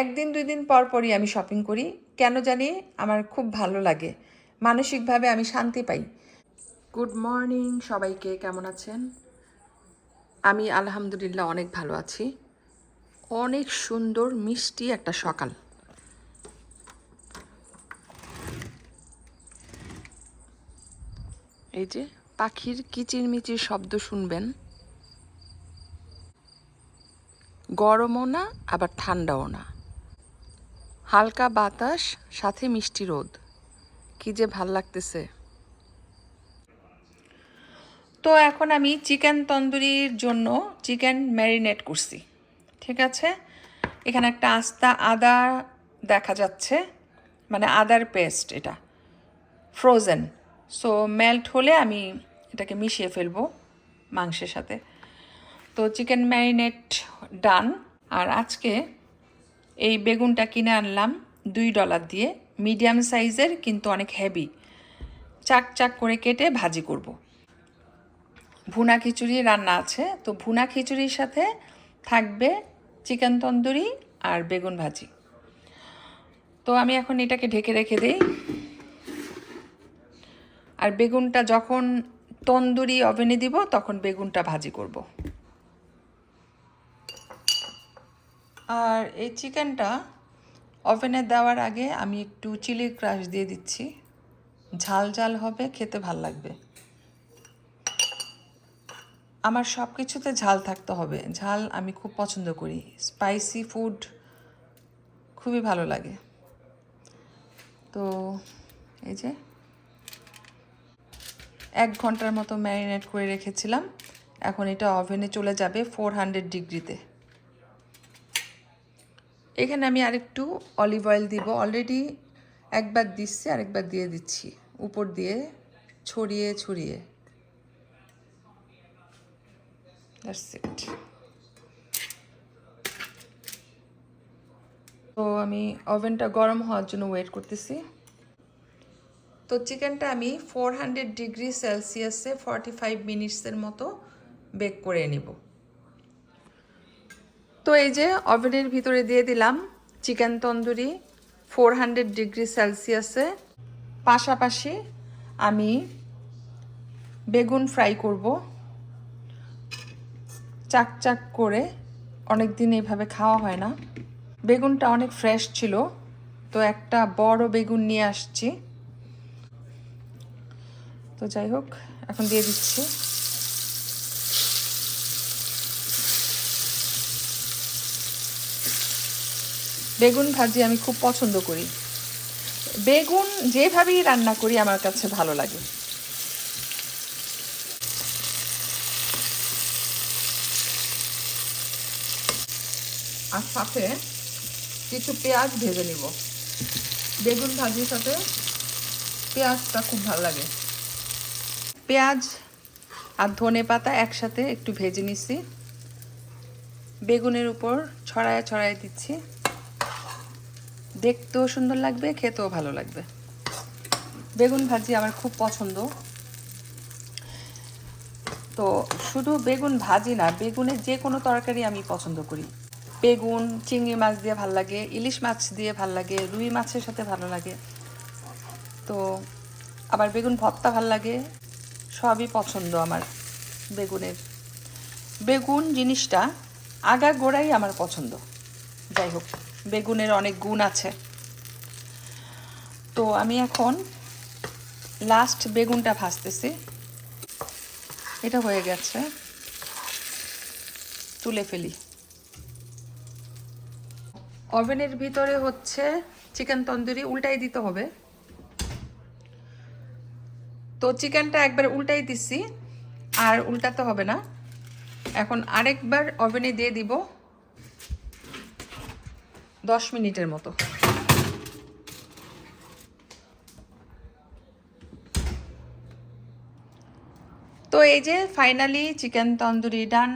একদিন 2 দিন পর পরই আমি শপিং করি। কেন জানি আমার খুব ভালো লাগে, মানসিকভাবে আমি শান্তি পাই। গুড মর্নিং সবাইকে, কেমন আছেন? আমি আলহামদুলিল্লাহ অনেক ভালো আছি। অনেক সুন্দর মিষ্টি একটা সকাল। এই যে পাখির কিচিরমিচির শব্দ শুনবেন। গরমও না আবার ঠান্ডাও না, হালকা বাতাস সাথে মিষ্টি রোদ, কি যে ভাল লাগতেছে। তো এখন আমি চিকেন তন্দুরির জন্য চিকেন ম্যারিনেট করছি, ঠিক আছে। এখানে একটা আস্তা আদা দেখা যাচ্ছে, মানে আদার পেস্ট, এটা ফ্রোজেন। সো মেল্ট হলে আমি এটাকে মিশিয়ে ফেলবো মাংসের সাথে। তো চিকেন ম্যারিনেট ডান। আর আজকে এই বেগুনটা কিনে আনলাম $2 দিয়ে, মিডিয়াম সাইজের কিন্তু অনেক হেভি। চাক চাক করে কেটে ভাজি করব। ভুনা খিচুড়ি রান্না আছে, তো ভুনা খিচুড়ির সাথে থাকবে চিকেন তন্দুরি আর বেগুন ভাজি। তো আমি এখন এটাকে ঢেকে রেখে দিই। আর বেগুনটা যখন তন্দুরি ওভেনে দিব তখন বেগুনটা ভাজি করব। আর এই চিকেনটা ওভেনে দেওয়ার আগে আমি একটু চিলি ক্রাশ দিয়ে দিচ্ছি, ঝাল ঝাল হবে, খেতে ভাল লাগবে। আমার সব কিছুতে ঝাল থাকতে হবে, ঝাল আমি খুব পছন্দ করি, স্পাইসি ফুড খুবই ভালো লাগে। তো এই যে 1 ঘন্টার মতো ম্যারিনেট করে রেখেছিলাম, এখন এটা ওভেনে চলে যাবে 400 ডিগ্রিতে। এখানে আমি আরেকটু অলিভ অয়েল দিব, অলরেডি একবার দিচ্ছি, আরেকবার দিয়ে দিচ্ছি উপর দিয়ে ছড়িয়ে ছড়িয়ে। That's it. তো আমি ওভেনটা গরম হওয়ার জন্য ওয়েট করতেছি। তো চিকেনটা আমি 400 ডিগ্রি সেলসিয়াসে 45 মিনিটসের মতো বেক করে নিব। তো এই যে ওভেনের ভিতরে দিয়ে দিলাম চিকেন তন্দুরি 400 ডিগ্রি সেলসিয়াসে। পাশাপাশি আমি বেগুন ফ্রাই করব চাক চাক করে, অনেক দিন এইভাবে খাওয়া হয় না। বেগুনটা অনেক ফ্রেশ ছিল, তো একটা বড় বেগুন নিয়ে আসছি। তো যাই হোক, এখন দিয়ে দিচ্ছি। বেগুন ভাজি আমি খুব পছন্দ করি, বেগুন যেভাবেই রান্না করি আমার কাছে ভালো লাগে। আর সাথে কিছু পেঁয়াজ ভেজে নিব, বেগুন ভাজির সাথে পেঁয়াজটা খুব ভালো লাগে। পেঁয়াজ আর ধনে পাতা একসাথে একটু ভেজে নিচ্ছি, বেগুনের উপর ছড়ায় ছড়ায় দিচ্ছি, দেখতেও সুন্দর লাগবে, খেতেও ভালো লাগবে। বেগুন ভাজি আমার খুব পছন্দ। তো শুধু বেগুন ভাজি না, বেগুনের যে কোনো তরকারি আমি পছন্দ করি। বেগুন চিংড়ি মাছ দিয়ে ভাল লাগে, ইলিশ মাছ দিয়ে ভাল লাগে, রুই মাছের সাথে ভালো লাগে। তো আবার বেগুন ভর্তা ভাল লাগে, সবই পছন্দ আমার বেগুনের। বেগুন জিনিসটা আগাগোড়াই আমার পছন্দ। যাই হোক, বেগুনের অনেক গুণ আছে। তো আমি এখন লাস্ট বেগুনটা ভাজতেছি। এটা হয়ে গেছে, তুলে ফেলি। ওভেনের ভিতরে হচ্ছে চিকেন তন্দুরি, উল্টাই দিতে হবে। তো চিকেনটা একবার উল্টাই দিচ্ছি, আর উল্টাতে হবে না। এখন আরেকবার ওভেনে দিয়ে দিব 10 মিনিটের মতো। তো এই যে ফাইনালি চিকেন তন্দুরি ডান।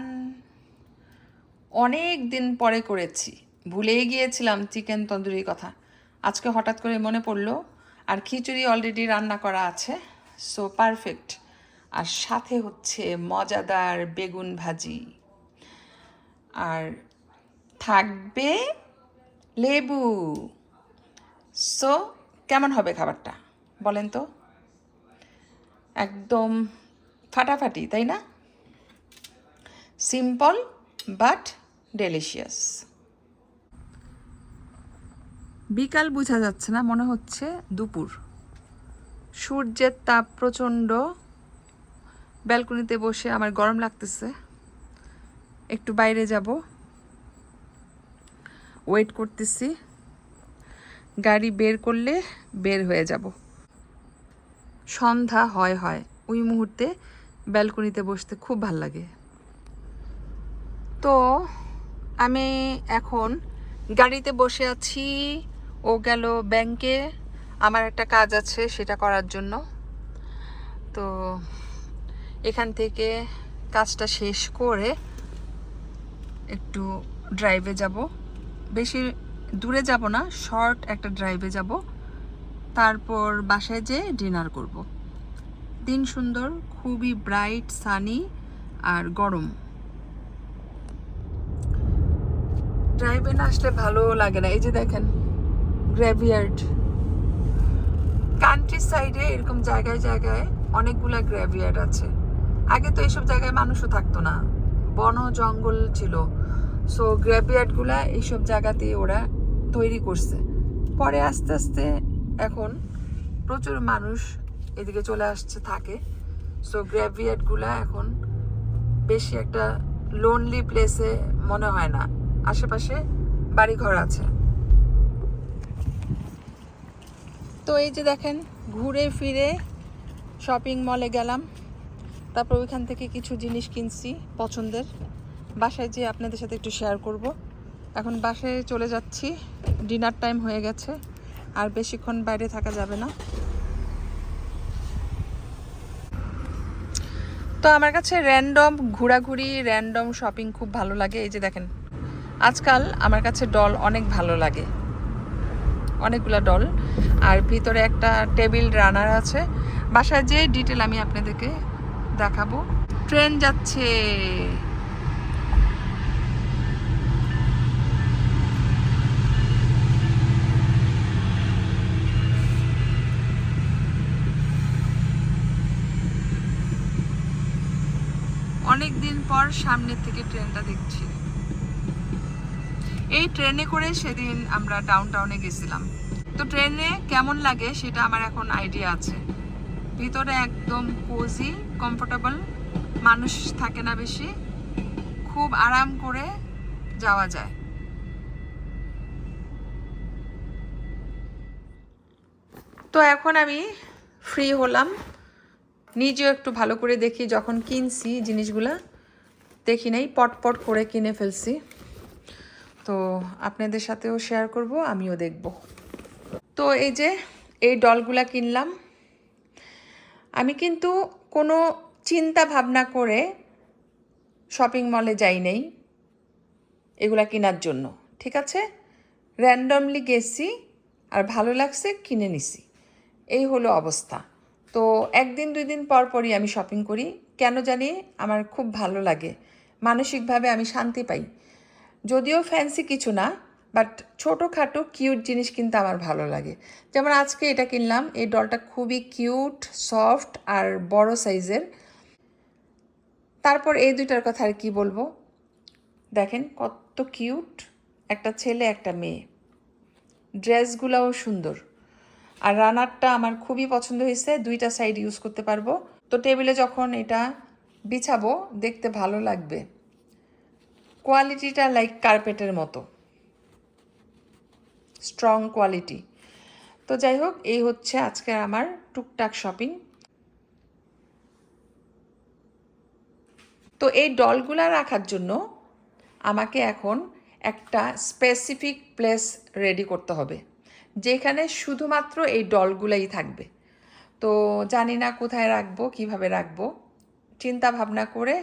অনেক দিন পরে করেছি, ভুলেই গিয়েছিলাম চিকেন তন্দুরির কথা, আজকে হঠাৎ করে মনে পড়লো। আর খিচুড়ি অলরেডি রান্না করা আছে, সো পারফেক্ট। আর সাথে হচ্ছে মজাদার বেগুন ভাজি, আর থাকবে লেবু। সো কেমন হবে খাবারটা বলেন তো? একদম ফাটাফাটি, তাই না? Simple but delicious. বিকাল বোঝা যাচ্ছে না, মনে হচ্ছে দুপুর। সূর্যের তাপ প্রচণ্ড। ব্যালকনিতে বসে আমার গরম লাগতেছে, একটু বাইরে যাব, ওয়েট করতেছি। গাড়ি বের করলে বের হয়ে যাব। সন্ধ্যা হয় হয় ওই মুহূর্তে ব্যালকনিতে বসতে খুব ভাল লাগে। তো আমি এখন গাড়িতে বসে আছি, ও গেল ব্যাংকে, আমার একটা কাজ আছে সেটা করার জন্য। তো এখান থেকে কাজটা শেষ করে একটু ড্রাইভে যাব। বেশি দূরে যাব না, শর্ট একটা ড্রাইভে যাব, তারপর বাসায় যেয়ে ডিনার করব। দিন সুন্দর, খুবই ব্রাইট, সানি আর গরম। ড্রাইভে না আসলে ভালো লাগে না। এই যে দেখেন গ্র্যাভিয়ার্ড। কান্ট্রি সাইডে এরকম জায়গায় জায়গায় অনেকগুলা গ্র্যাভিয়ার্ড আছে। আগে তো এইসব জায়গায় মানুষও থাকতো না, বন জঙ্গল ছিল। সো গ্র্যাভিয়ার্ডগুলা এইসব জায়গাতেই ওরা তৈরি করছে। পরে আস্তে আস্তে এখন প্রচুর মানুষ এদিকে চলে আসছে থাকে। সো গ্র্যাভিয়ার্ডগুলা এখন বেশি একটা লোনলি প্লেসে মনে হয় না, আশেপাশে বাড়িঘর আছে। তো এই যে দেখেন ঘুরে ফিরে শপিং মলে গেলাম, তারপর ওইখান থেকে কিছু জিনিস কিনছি পছন্দের। বাসায় যেয়ে আপনাদের সাথে একটু শেয়ার করব। এখন বাসায় চলে যাচ্ছি, ডিনার টাইম হয়ে গেছে, আর বেশিক্ষণ বাইরে থাকা যাবে না। তো আমার কাছে র্যান্ডম ঘোরাঘুরি, র্যান্ডম শপিং খুব ভালো লাগে। এই যে দেখেন আজকাল আমার কাছে ডল অনেক ভালো লাগে, অনেকগুলা ডল, আর ভিতরে একটা টেবিল রানার আছে। বাসায় যে ডিটেল আমি আপনাদেরকে দেখাবো। ট্রেন যাচ্ছে। অনেক দিন পর সামনের থেকে ট্রেনটা দেখছি। এই ট্রেনে করে সেদিন আমরা ডাউন টাউনে গেছিলাম। তো ট্রেনে কেমন লাগে সেটা আমার এখন আইডিয়া আছে। ভিতরে একদম কোজি, কমফোর্টেবল, মানুষ থাকে না বেশি, খুব আরাম করে যাওয়া যায়। তো এখন আমি ফ্রি হলাম, নিজেও একটু ভালো করে দেখি। যখন কিনছি জিনিসগুলা দেখি নাই, পটপট করে কিনে ফেলছি। তো আপনাদের সাথেও শেয়ার করব, আমিও দেখব। তো এই যে এই ডলগুলা কিনলাম। আমি কিন্তু কোনো চিন্তা ভাবনা করে শপিং মলে যাই নাই এগুলা কেনার জন্য, ঠিক আছে? র্যান্ডমলি গেছি, আর ভালো লাগছে কিনে নিছি, এই হলো অবস্থা। তো একদিন দুই দিন পর পরই আমি শপিং করি, কেন জানি আমার খুব ভালো লাগে, মানসিকভাবে আমি শান্তি পাই। যদিও ফ্যান্সি কিছু না, বাট ছোটোখাটো কিউট জিনিস কিন্তু আমার ভালো লাগে। যেমন আজকে এটা কিনলাম, এই ডলটা খুবই কিউট, সফট আর বড় সাইজের। তারপর এই দুইটার কথা আর কি বলবো, দেখেন কত কিউট, একটা ছেলে একটা মেয়ে। ড্রেসগুলোও সুন্দর, আর রানারটা আমার খুবই পছন্দ হয়েছে, দুইটা সাইড ইউজ করতে পারবো। তো টেবিলে যখন এটা বিছাবো দেখতে ভালো লাগবে। কোয়ালিটিটা লাইক কার্পেটের মতো, স্ট্রং কোয়ালিটি। তো যাই হোক, এই হচ্ছে আজকে আমার টুকটাক শপিং। তো এই ডলগুলা রাখার জন্য আমাকে এখন একটা স্পেসিফিক প্লেস রেডি করতে হবে, যেখানে শুধুমাত্র এই ডলগুলাই থাকবে। তো জানি না কোথায় রাখবো, কিভাবে রাখবো, চিন্তা ভাবনা করে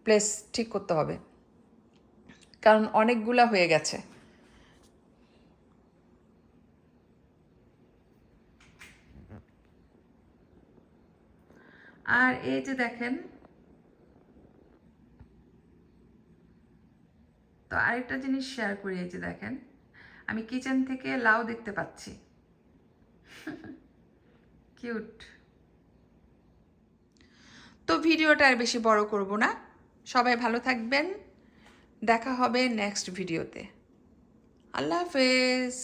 প্লেস ঠিক করতে হবে, কারণ অনেকগুলা হয়ে গেছে। আর এই যে দেখেন, তো আরেকটা জিনিস শেয়ার করি। এই যে দেখেন, আমি কিচেন থেকে লাউ দেখতে পাচ্ছি। কিউট। তো ভিডিওটা আর বেশি বড় করব না, সবাই ভালো থাকবেন, দেখা হবে নেক্সট ভিডিওতে। আল্লাহ হাফেজ।